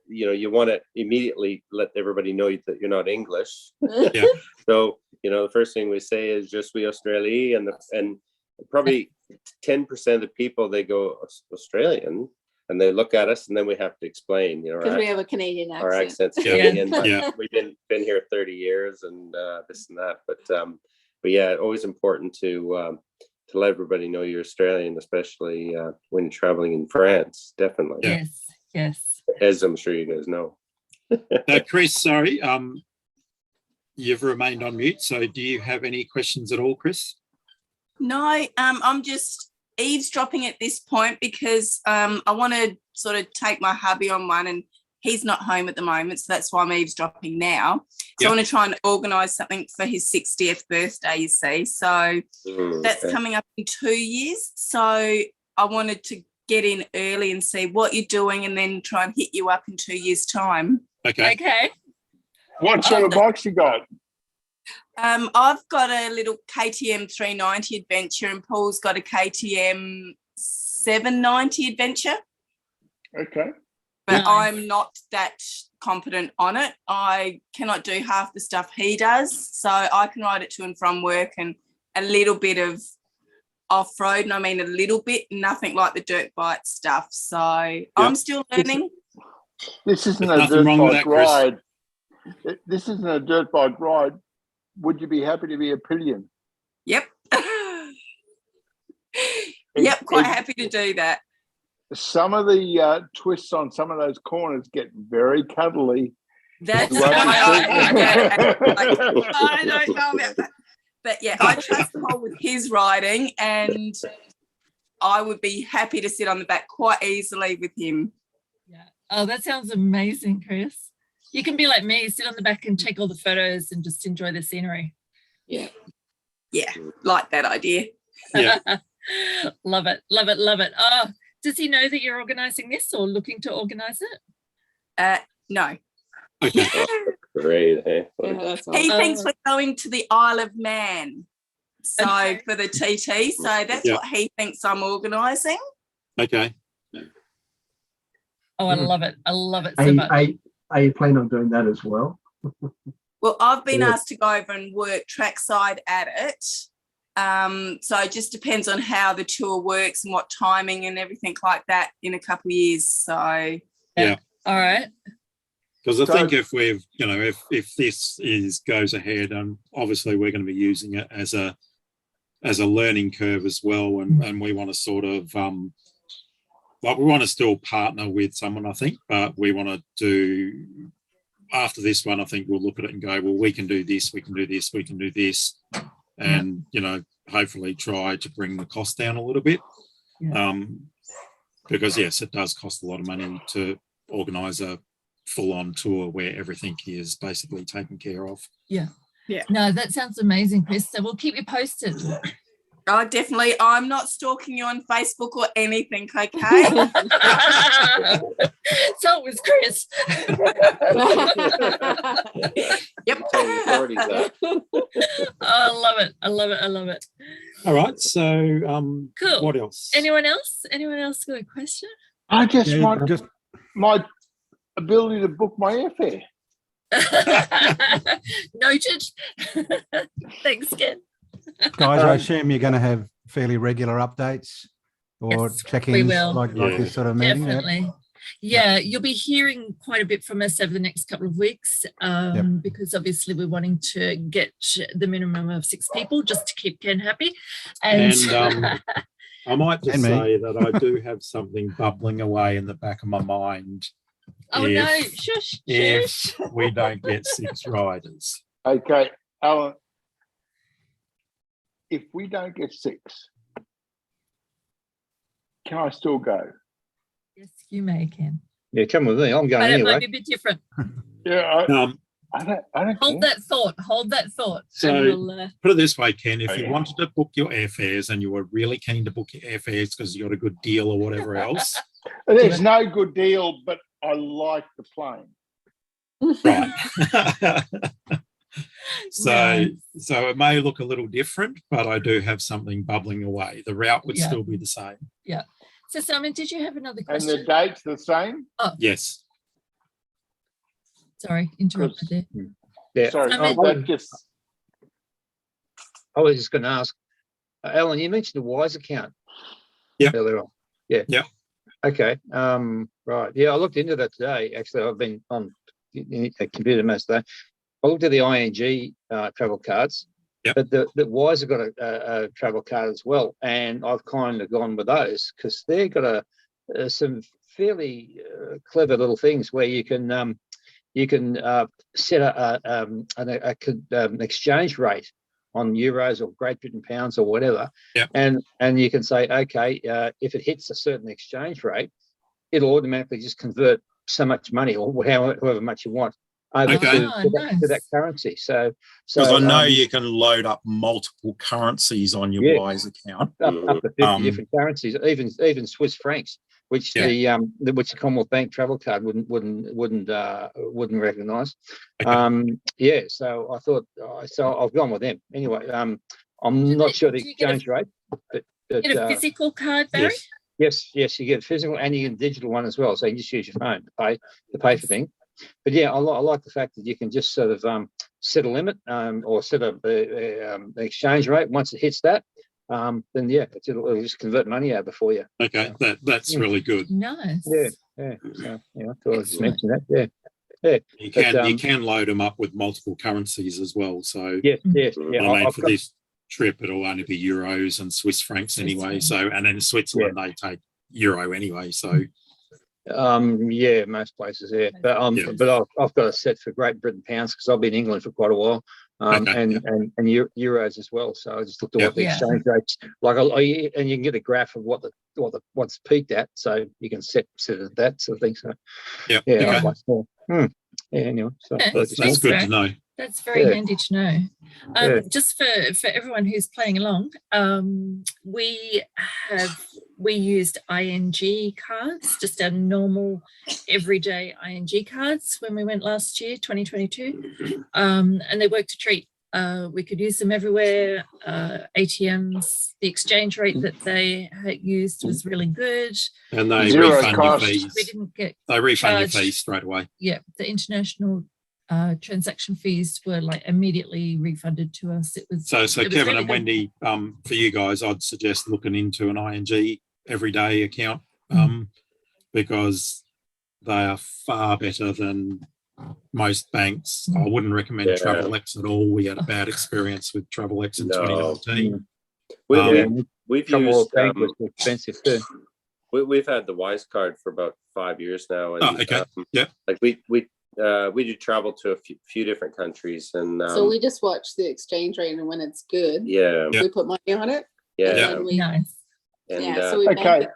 you want to immediately let everybody know that you're not English. Yeah. So, the first thing we say is "Je suis Australie," and probably 10% of the people, they go Australian, and they look at us, and then we have to explain, because we have a Canadian accent. our accent's Canadian. We've been here 30 years and this and that. But yeah, always important to let everybody know you're Australian, especially when you're traveling in France. Definitely. Yes. As I'm sure you guys know. Chris, sorry, you've remained on mute. So do you have any questions at all, Chris? No, I'm just eavesdropping at this point because I want to sort of take my hubby on one, and he's not home at the moment, so that's why I'm eavesdropping now. So I want to try and organise something for his 60th birthday, you see. So that's coming up in 2 years. So I wanted to get in early and see what you're doing, and then try and hit you up in 2 years' time. Okay. What sort of bikes you got? I've got a little KTM 390 Adventure, and Paul's got a KTM 790 Adventure. Okay. But I'm not that competent on it. I cannot do half the stuff he does. So I can ride it to and from work and a little bit of off-road. And I mean a little bit, nothing like the dirt bike stuff. So I'm still learning. This isn't a dirt bike ride. This isn't a dirt bike ride. Would you be happy to be a pillion? Yep. Yep, quite happy to do that. Some of the twists on some of those corners get very cuddly. That's why I don't know about that. But yeah, I trust Paul with his riding, and I would be happy to sit on the back quite easily with him. Yeah. Oh, that sounds amazing, Chris. You can be like me, sit on the back and take all the photos and just enjoy the scenery. Yeah, like that idea. Yeah. Love it. Oh, does he know that you're organising this or looking to organise it? No. Okay. Great. Hey? He thinks we're going to the Isle of Man. So for the TT. So that's what he thinks I'm organising. Okay. Oh, I love it. I love it so much. Are you planning on doing that as well? Well, I've been asked to go over and work trackside at it. So it just depends on how the tour works and what timing and everything like that in a couple of years. So yeah. All right. Because I think if we've, if this goes ahead, and obviously we're going to be using it as a learning curve as well, and we want to sort of we want to still partner with someone, I think, but we want to do after this one. I think we'll look at it and go, well, we can do this, we can do this, we can do this, and hopefully try to bring the cost down a little bit. Because yes, it does cost a lot of money to organise a full-on tour where everything is basically taken care of. Yeah. No, that sounds amazing, Chris. So we'll keep you posted. Oh, definitely. I'm not stalking you on Facebook or anything, okay? So it was Chris. Yep. I love it. I love it. I love it. All right. So cool. What else? Anyone else? Anyone else got a question? I just want my ability to book my airfare. Noted. Thanks, Ken. Guys, I assume you're going to have fairly regular updates or check-ins like this sort of meeting. Definitely. Yeah, you'll be hearing quite a bit from us over the next couple of weeks because obviously we're wanting to get the minimum of 6 people just to keep Ken happy. And I might just say that I do have something bubbling away in the back of my mind. Oh, no, shush. If we don't get 6 riders. Okay, Alan, if we don't get 6, can I still go? Yes, you may, Ken. Yeah, come with me. I'm going anyway. It might be a bit different. Yeah, I don't hold that thought. Hold that thought. So put it this way, Ken, if you wanted to book your airfares and you were really keen to book your airfares because you got a good deal or whatever else. There's no good deal, but I like the plane. Right. So it may look a little different, but I do have something bubbling away. The route would still be the same. Yeah. So Simon, did you have another question? And the date's the same? Oh. Yes. Sorry, interrupted there. Yeah. Sorry, I was just going to ask, Alan, you mentioned the Wise account earlier on. Yeah. Yeah. Okay. Right. Yeah, I looked into that today. Actually, I've been on a computer most of the day. I looked at the ING travel cards, but the Wise have got a travel card as well, and I've kind of gone with those because they've got some fairly clever little things where you can set an exchange rate on euros or Great Britain pounds or whatever, and you can say, okay, if it hits a certain exchange rate, it'll automatically just convert so much money or however much you want over to that currency. So because I know you can load up multiple currencies on your Wise account, up to 50 different currencies, even Swiss francs, which the Commonwealth Bank travel card wouldn't recognise. Okay. So I thought, so I've gone with them anyway. I'm not sure the exchange rate, but you get a physical card, Barry? Yes, you get a physical and you get a digital one as well. So you can just use your phone to pay for things. But yeah, I like the fact that you can just sort of set a limit or set up the exchange rate. Once it hits that, then it'll just convert money over for you. Okay, that's really good. Nice. Yeah. So I thought I'd just mention that. Yeah. You can load them up with multiple currencies as well. So yes. For this trip, it'll only be euros and Swiss francs anyway. So and in Switzerland they take euro anyway. So. Most places, but I've got a set for Great Britain pounds because I've been in England for quite a while, and euros as well. So I just looked at what the exchange rates like, and you can get a graph of what's peaked at, so you can set it at that sort of thing. So anyway, so that's good to know. That's very handy to know. Just for everyone who's playing along, we used ING cards, just our normal everyday ING cards when we went last year, 2022, and they worked a treat. We could use them everywhere. ATMs, the exchange rate that they had used was really good. And they refund your fees. We didn't get they refund your fees straight away. Yeah, the international transaction fees were like immediately refunded to us. It was So it was Kevin really and good. Wendy, for you guys, I'd suggest looking into an ING everyday account because they are far better than most banks. I wouldn't recommend TravelX at all. We had a bad experience with TravelX in 2019. We've Some used bank was expensive too. we've had the Wise card for about 5 years now, and like we do travel to a few different countries, and so we just watch the exchange rate, and when it's good, we put money on it. Yeah, nice. And, so we bank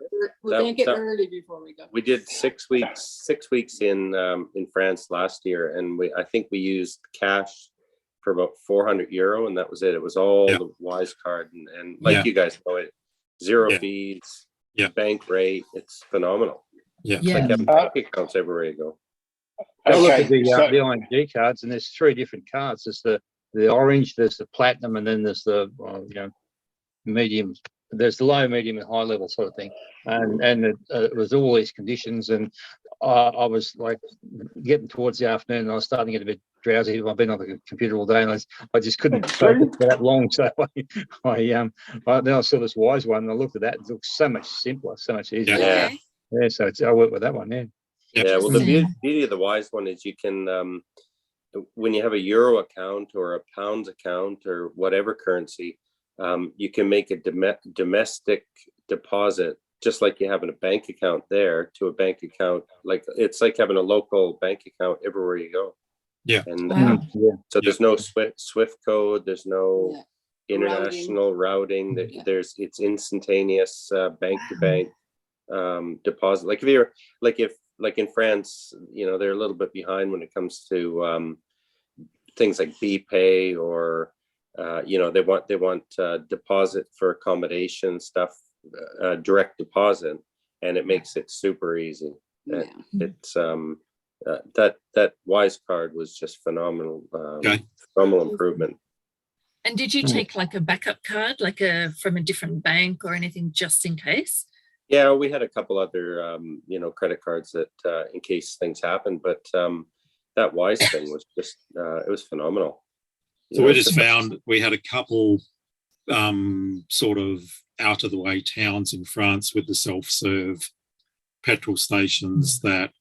it early before we go. We did 6 weeks in France last year, and I think we used cash for about €400, and that was it. It was all the Wise card, and like you guys know it, zero fees, bank rate. It's phenomenal. Like having bank accounts everywhere you go. I look at the ING cards, and there's 3 different cards. There's the orange, there's the platinum, and then there's the medium. There's the low, medium, and high level sort of thing, and it was all these conditions, and I was like getting towards the afternoon, and I was starting to get a bit drowsy. I've been on the computer all day, and I just couldn't focus for that long. So then I saw this Wise one, and I looked at that, and it looks so much simpler, so much easier. Yeah. So I worked with that one. Yeah. Well, the beauty of the Wise one is you can, when you have a euro account or a pounds account or whatever currency. You can make a domestic deposit just like you have in a bank account there to a bank account. Like it's like having a local bank account everywhere you go. Yeah. And so there's no Swift code. There's no international routing. It's instantaneous bank to bank deposit. Like if in France, they're a little bit behind when it comes to things like BPay or. They want deposit for accommodation stuff, direct deposit, and it makes it super easy. It's that Wise card was just phenomenal, phenomenal improvement. And did you take like a backup card, like from a different bank or anything, just in case? Yeah, we had a couple other credit cards that in case things happen, but that Wise thing was just it was phenomenal. So we just found we had a couple sort of out of the way towns in France with the self-serve petrol stations that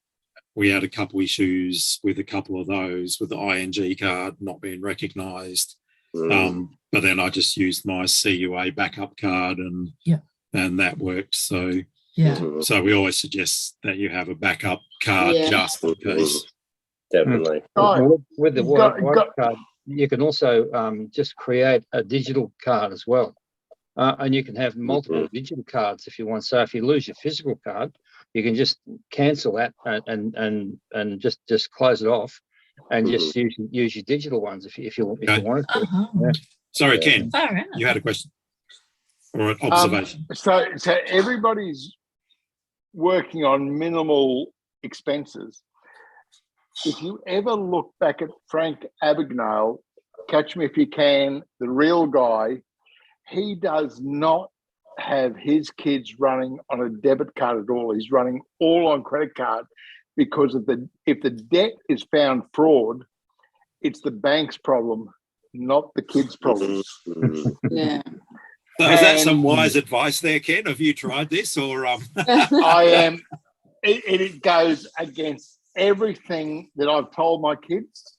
we had a couple issues with a couple of those with the ING card not being recognised. But then I just used my CUA backup card and that worked. So so we always suggest that you have a backup card just in case. Definitely. With the Wise card. You can also just create a digital card as well. And you can have multiple digital cards if you want. So if you lose your physical card, you can just cancel that and just close it off and just use your digital ones if you wanted to. Sorry, Ken, you had a question or an observation. So everybody's working on minimal expenses. If you ever look back at Frank Abagnale, Catch Me If You Can, the real guy, he does not have his kids running on a debit card at all. He's running all on credit card because if the debt is found fraud, it's the bank's problem, not the kids' problem. Yeah. So is that some wise advice there, Ken? Have you tried this or? I am. It goes against everything that I've told my kids.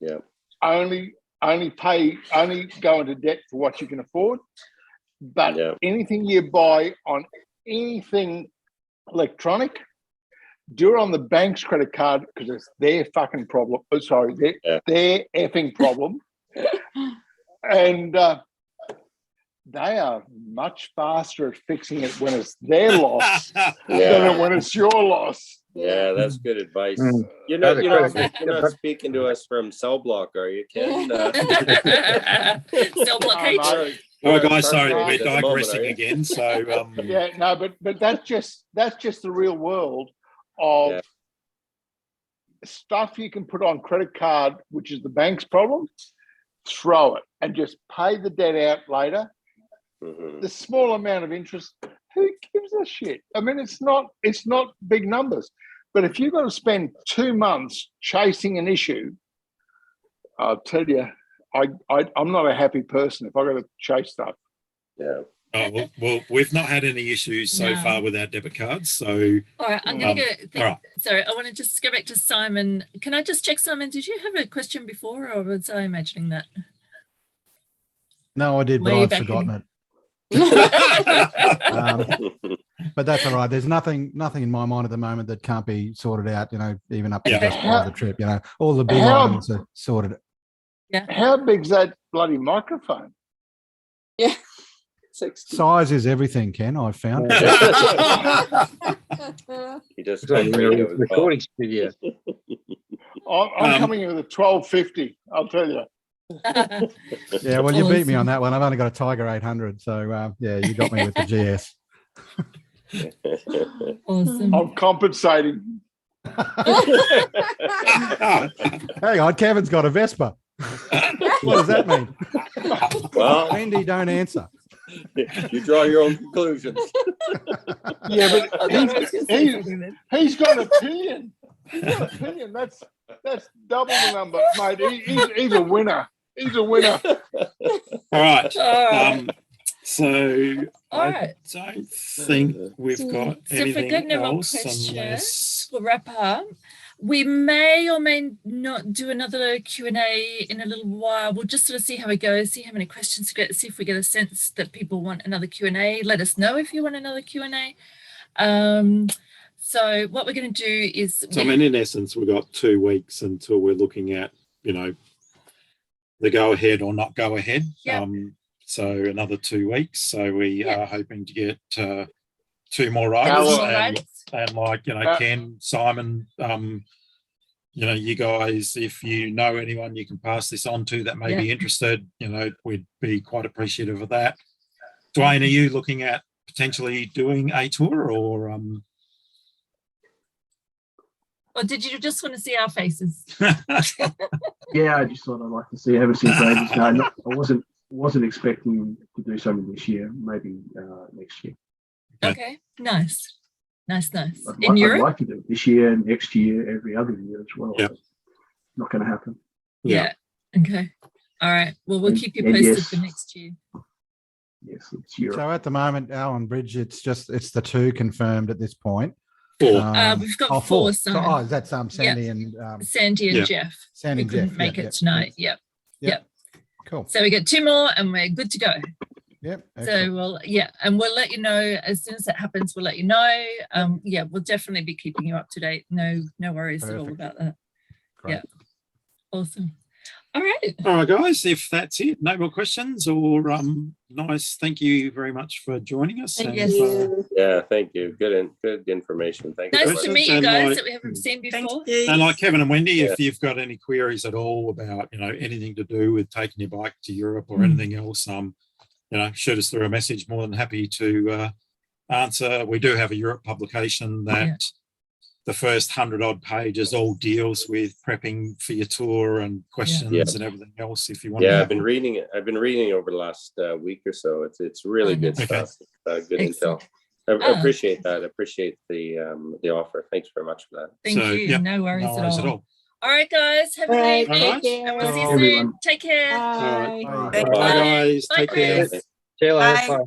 Yeah. Only go into debt for what you can afford. But anything you buy on anything electronic, do it on the bank's credit card because it's their fucking problem. Oh, sorry, their effing problem. And they are much faster at fixing it when it's their loss than when it's your loss. Yeah, that's good advice. You're not speaking to us from Cell Block, are you, Ken? Cell blockade. All right, guys. Sorry, we're digressing again. So but that's just the real world of stuff you can put on credit card, which is the bank's problem. Throw it and just pay the debt out later. The small amount of interest, who gives a shit? I mean, it's not big numbers. But if you've got to spend 2 months chasing an issue I'll tell you, I'm not a happy person if I got to chase stuff. Yeah. Oh, well, we've not had any issues so far with our debit cards. So, all right, I'm going to go. All right. Sorry, I want to just go back to Simon. Can I just check, Simon? Did you have a question before, or was I imagining that? No, I did, but Way I've back forgotten it. But that's all right. There's nothing in my mind at the moment that can't be sorted out, even up to just part of the trip, all the big items are sorted. Yeah. How big's that bloody microphone? Yeah. Size is everything, Ken, I've found. He just It's like a recording studio. I'm coming in with a 1250, I'll tell you. Yeah, well, you beat me on that one. I've only got a Tiger 800, so yeah, you got me with the GS. Awesome. I'm compensating. Hang on, Kevin's got a Vespa. What does that mean? Well, Wendy, don't answer. You draw your own conclusions. Yeah, but he's got a pillion. He's got a pillion. That's double the number, mate. He's a winner. He's a winner. All right. So All I right. don't think we've got So if we've got anything no more else questions, unless we'll wrap up. We may or may not do another Q&A in a little while. We'll just sort of see how it goes, see how many questions we get, see if we get a sense that people want another Q&A. Let us know if you want another Q&A. So what we're going to do is... So, I mean, in essence, we've got 2 weeks until we're looking at, the go ahead or not go ahead. Yep. So another 2 weeks. So we are hoping to get 2 more riders. And like, Ken, Simon, you guys, if you know anyone you can pass this on to that may be interested, we'd be quite appreciative of that. Dwayne, are you looking at potentially doing a tour or... Or did you just want to see our faces? Yeah, I just thought I'd like to see. I haven't seen Brady's. No, I wasn't expecting to do something this year. Maybe next year. Okay, nice. I'd In Europe? I'd like to do it this year, next year, every other year as well. Yeah. Not going to happen. Yeah. Okay. All right. Well, we'll keep you and posted yes. for next year. Yes, it's Europe. So at the moment, Alan Bridge, it's the 2 confirmed at this point. 4. We've got 4. So, is that Sandy and Sandy and Jeff. Sandy who and Jeff couldn't make it tonight. Yep. Cool. So we got 2 more and we're good to go. Yep. So and we'll let you know as soon as that happens. We'll let you know. We'll definitely be keeping you up to date. No worries at all about that. Great. Yeah. Awesome. All right. All right, guys, if that's it, no more questions or nice. Thank you very much for joining us. Thank and, you. Yeah, thank you. Good information. Thank you. Nice to meet you guys that we haven't seen before. And like Kevin and Wendy, if you've got any queries at all about, anything to do with taking your bike to Europe or anything else, shoot us through a message. More than happy to answer. We do have a Europe publication that the first 100 odd pages all deals with prepping for your tour and questions and everything else. If you want, I've been reading it. I've been reading it over the last week or so. It's really good stuff. Good intel. I appreciate that. I appreciate the offer. Thanks very much for that. Thank you. No worries at all. All right, guys. Have a good evening. And we'll see you soon. Take care. Bye. Bye, guys. Bye, Take care. Chris. See you later. Bye. Bye.